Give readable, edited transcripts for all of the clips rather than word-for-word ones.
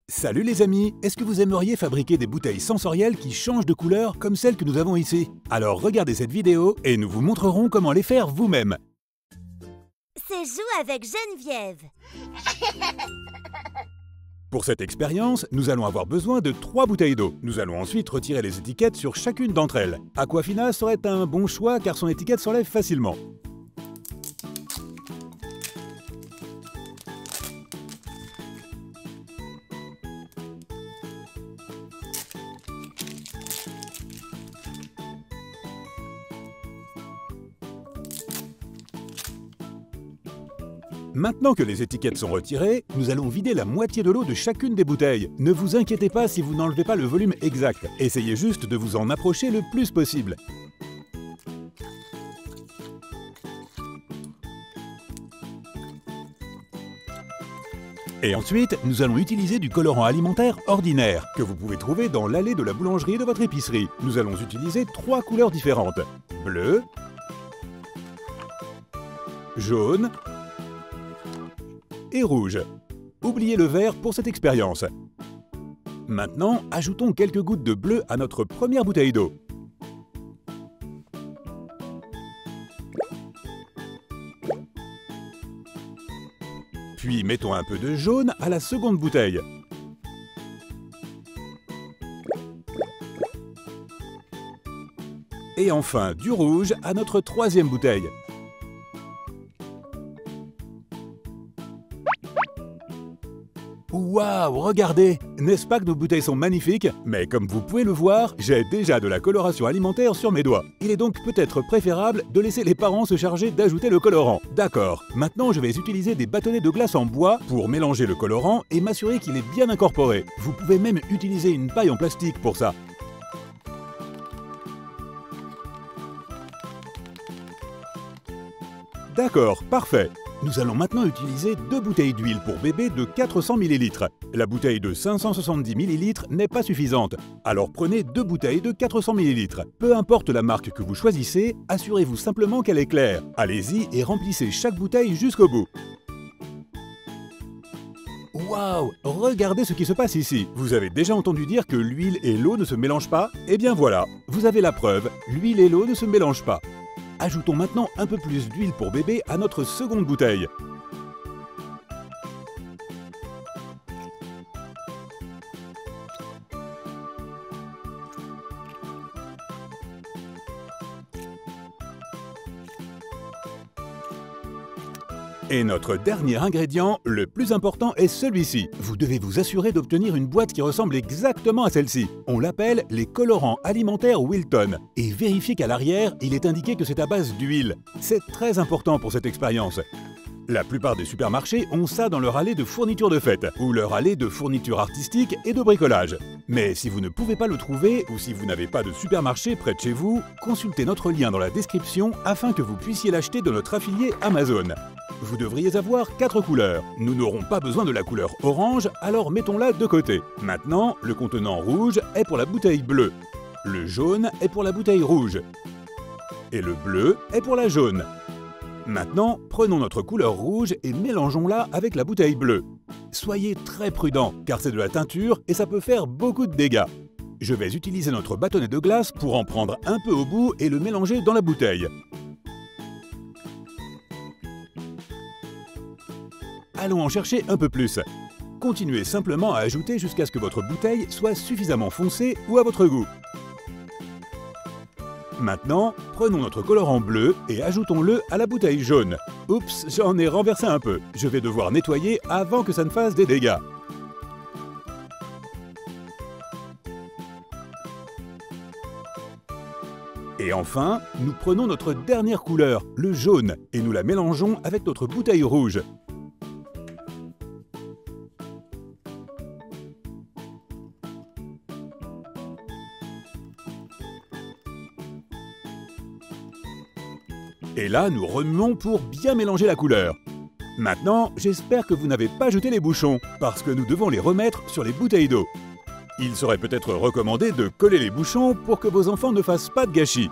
Salut les amis, est-ce que vous aimeriez fabriquer des bouteilles sensorielles qui changent de couleur comme celles que nous avons ici? Alors regardez cette vidéo et nous vous montrerons comment les faire vous-même. C'est Joue avec Geneviève. Pour cette expérience, nous allons avoir besoin de 3 bouteilles d'eau. Nous allons ensuite retirer les étiquettes sur chacune d'entre elles. Aquafina serait un bon choix car son étiquette s'enlève facilement. Maintenant que les étiquettes sont retirées, nous allons vider la moitié de l'eau de chacune des bouteilles. Ne vous inquiétez pas si vous n'enlevez pas le volume exact. Essayez juste de vous en approcher le plus possible. Et ensuite, nous allons utiliser du colorant alimentaire ordinaire, que vous pouvez trouver dans l'allée de la boulangerie de votre épicerie. Nous allons utiliser 3 couleurs différentes. Bleu, jaune et rouge. Oubliez le vert pour cette expérience. Maintenant, ajoutons quelques gouttes de bleu à notre première bouteille d'eau. Puis mettons un peu de jaune à la seconde bouteille. Et enfin du rouge à notre troisième bouteille. Waouh, regardez! N'est-ce pas que nos bouteilles sont magnifiques? Mais comme vous pouvez le voir, j'ai déjà de la coloration alimentaire sur mes doigts. Il est donc peut-être préférable de laisser les parents se charger d'ajouter le colorant. D'accord, maintenant je vais utiliser des bâtonnets de glace en bois pour mélanger le colorant et m'assurer qu'il est bien incorporé. Vous pouvez même utiliser une paille en plastique pour ça. D'accord, parfait. Nous allons maintenant utiliser 2 bouteilles d'huile pour bébé de 400 ml. La bouteille de 570 ml n'est pas suffisante, alors prenez 2 bouteilles de 400 ml. Peu importe la marque que vous choisissez, assurez-vous simplement qu'elle est claire. Allez-y et remplissez chaque bouteille jusqu'au bout. Waouh! Regardez ce qui se passe ici. Vous avez déjà entendu dire que l'huile et l'eau ne se mélangent pas? Eh bien voilà, vous avez la preuve, l'huile et l'eau ne se mélangent pas. Ajoutons maintenant un peu plus d'huile pour bébé à notre seconde bouteille. Et notre dernier ingrédient, le plus important, est celui-ci. Vous devez vous assurer d'obtenir une boîte qui ressemble exactement à celle-ci. On l'appelle les colorants alimentaires Wilton. Et vérifiez qu'à l'arrière, il est indiqué que c'est à base d'huile. C'est très important pour cette expérience. La plupart des supermarchés ont ça dans leur allée de fournitures de fête, ou leur allée de fournitures artistiques et de bricolage. Mais si vous ne pouvez pas le trouver, ou si vous n'avez pas de supermarché près de chez vous, consultez notre lien dans la description afin que vous puissiez l'acheter de notre affilié Amazon. Vous devriez avoir 4 couleurs. Nous n'aurons pas besoin de la couleur orange, alors mettons-la de côté. Maintenant, le contenant rouge est pour la bouteille bleue. Le jaune est pour la bouteille rouge. Et le bleu est pour la jaune. Maintenant, prenons notre couleur rouge et mélangeons-la avec la bouteille bleue. Soyez très prudents, car c'est de la teinture et ça peut faire beaucoup de dégâts. Je vais utiliser notre bâtonnet de glace pour en prendre un peu au bout et le mélanger dans la bouteille. Allons en chercher un peu plus. Continuez simplement à ajouter jusqu'à ce que votre bouteille soit suffisamment foncée ou à votre goût. Maintenant, prenons notre colorant bleu et ajoutons-le à la bouteille jaune. Oups, j'en ai renversé un peu. Je vais devoir nettoyer avant que ça ne fasse des dégâts. Et enfin, nous prenons notre dernière couleur, le jaune, et nous la mélangeons avec notre bouteille rouge. Et là, nous remuons pour bien mélanger la couleur. Maintenant, j'espère que vous n'avez pas jeté les bouchons, parce que nous devons les remettre sur les bouteilles d'eau. Il serait peut-être recommandé de coller les bouchons pour que vos enfants ne fassent pas de gâchis.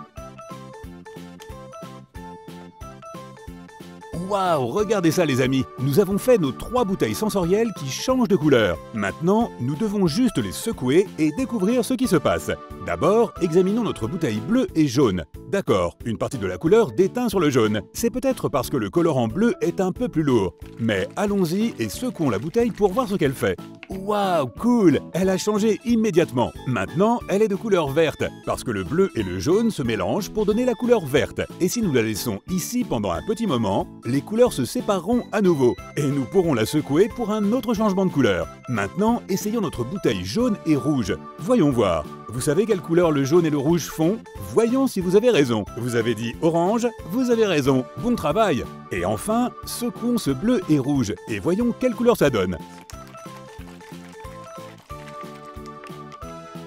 Waouh, regardez ça les amis. Nous avons fait nos 3 bouteilles sensorielles qui changent de couleur. Maintenant, nous devons juste les secouer et découvrir ce qui se passe. D'abord, examinons notre bouteille bleue et jaune. D'accord, une partie de la couleur déteint sur le jaune. C'est peut-être parce que le colorant bleu est un peu plus lourd. Mais allons-y et secouons la bouteille pour voir ce qu'elle fait. Waouh, cool! Elle a changé immédiatement. Maintenant, elle est de couleur verte, parce que le bleu et le jaune se mélangent pour donner la couleur verte. Et si nous la laissons ici pendant un petit moment, les couleurs se sépareront à nouveau. Et nous pourrons la secouer pour un autre changement de couleur. Maintenant, essayons notre bouteille jaune et rouge. Voyons voir. Vous savez quelle couleur le jaune et le rouge font? Voyons si vous avez raison. Vous avez dit orange? Vous avez raison. Bon travail! Et enfin, secouons ce bleu et rouge et voyons quelle couleur ça donne.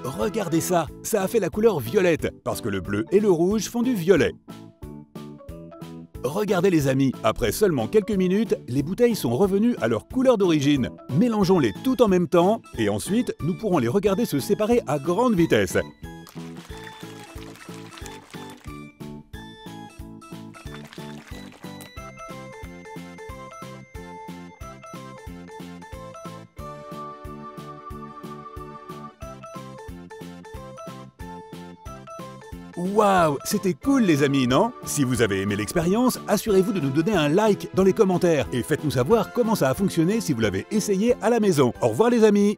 Regardez ça, ça a fait la couleur violette, parce que le bleu et le rouge font du violet. Regardez les amis, après seulement quelques minutes, les bouteilles sont revenues à leur couleur d'origine. Mélangeons-les tout en même temps, et ensuite, nous pourrons les regarder se séparer à grande vitesse. Waouh, c'était cool les amis, non? Si vous avez aimé l'expérience, assurez-vous de nous donner un like dans les commentaires et faites-nous savoir comment ça a fonctionné si vous l'avez essayé à la maison. Au revoir les amis!